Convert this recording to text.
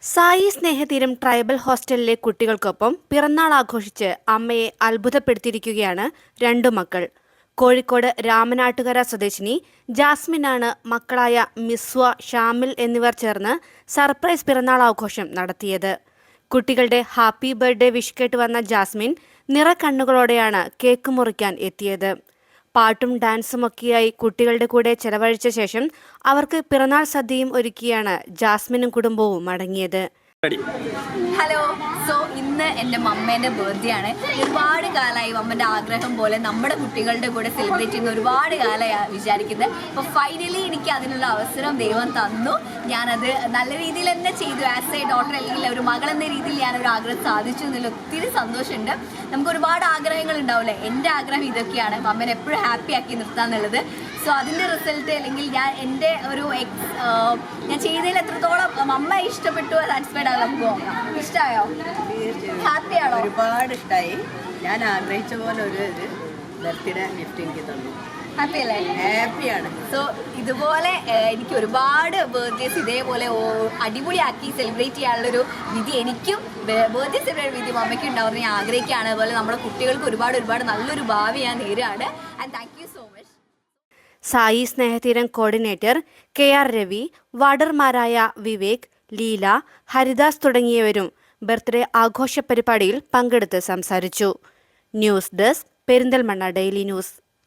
സായി സ്നേഹതീരം tribal ഹോസ്റ്റലിലെ കുട്ടികൾക്കൊപ്പം പിറന്നാൾ ആഘോഷിച്ച് അമ്മയെ അത്ഭുതപ്പെടുത്തിയിരിക്കുകയാണ് രണ്ടു മക്കൾ. കോഴിക്കോട് രാമനാട്ടുകര സ്വദേശിനി ജാസ്മിനാണ് മക്കളായ മിസ്വ, ഷാമിൽ എന്നിവർ ചേർന്ന് സർപ്രൈസ് പിറന്നാൾ ആഘോഷം നടത്തിയത്. കുട്ടികളുടെ ഹാപ്പി ബർത്ത്ഡേ വിഷ് കേട്ട് വന്ന ജാസ്മിൻ നിറക്കണ്ണുകളോടെയാണ് കേക്ക് മുറിക്കാൻ എത്തിയത്. പാട്ടും ഡാൻസുമൊക്കെയായി കുട്ടികളുടെ കൂടെ ചെലവഴിച്ച ശേഷം അവർക്ക് പിറന്നാൾ സദ്യയും ഒരുക്കിയാണ് ജാസ്മിനും കുടുംബവും മടങ്ങിയത്. ഹലോ, ഇന്ന് എൻ്റെ മമ്മേൻ്റെ ബർത്ത്ഡേ ആണ്. ഒരുപാട് കാലമായി മമ്മൻ്റെ ആഗ്രഹം പോലെ നമ്മുടെ കുട്ടികളുടെ കൂടെ സെലിബ്രേറ്റ് ചെയ്യുന്ന ഒരുപാട് കാലമായി വിചാരിക്കുന്നത്. അപ്പോൾ ഫൈനലി എനിക്ക് അതിനുള്ള അവസരം ദൈവം തന്നു. ഞാനത് നല്ല രീതിയിൽ തന്നെ ചെയ്തു. ആസ് എ ഡോട്ടർ അല്ലെങ്കിൽ ഒരു മകൾ എന്ന രീതിയിൽ ഞാനൊരു ആഗ്രഹം സാധിച്ചു എന്നതിൽ ഒത്തിരി സന്തോഷമുണ്ട്. നമുക്ക് ഒരുപാട് ആഗ്രഹങ്ങൾ ഉണ്ടാവില്ലേ. എൻ്റെ ആഗ്രഹം ഇതൊക്കെയാണ്, മമ്മനെ എപ്പോഴും ഹാപ്പി ആക്കി നിർത്താന്നുള്ളത്. അതിൻ്റെ റിസൾട്ട് അല്ലെങ്കിൽ ഞാൻ എൻ്റെ ഒരു ഞാൻ ചെയ്തതിൽ എത്രത്തോളം മമ്മ ഇഷ്ടപ്പെട്ടു, സാറ്റിസ്ഫൈഡ് ആകാൻ പോകാം. ഇഷ്ടമായോ? ഹാപ്പിയാണോ? ഒരുപാട് ഇഷ്ടമായി. ഞാൻ ആഗ്രഹിച്ച പോലെ ഒരു ബർത്ത്ഡേ ഗിഫ്റ്റ് എനിക്ക് തന്നു. ഹാപ്പി അല്ലേ? ഹാപ്പിയാണ്. ഇതുപോലെ എനിക്ക് ഒരുപാട് ബർത്ത്ഡേസ് ഇതേപോലെ അടിപൊളിയാക്കി സെലിബ്രേറ്റ് ചെയ്യാനുള്ളൊരു വിധി എനിക്കും ബർത്ത്ഡേ സെലിബ്രേറ്റ് വിധി മമ്മയ്ക്കും ഉണ്ടാവുമെന്ന് ഞാൻ ആഗ്രഹിക്കുകയാണ്. അതുപോലെ നമ്മുടെ കുട്ടികൾക്ക് ഒരുപാട് നല്ലൊരു ഭാവി ഞാൻ നേരുകയാണ്. And thank you so much. Sai Snehatheeram coordinator KR Ravi, വാർഡർമാരായ വിവേക്, ലീല, ഹരിദാസ് തുടങ്ങിയവരും ബർത്ത്ഡേ ആഘോഷ പരിപാടിയിൽ പങ്കെടുത്ത് സംസാരിച്ചു. News desk, Perinthalmanna daily news.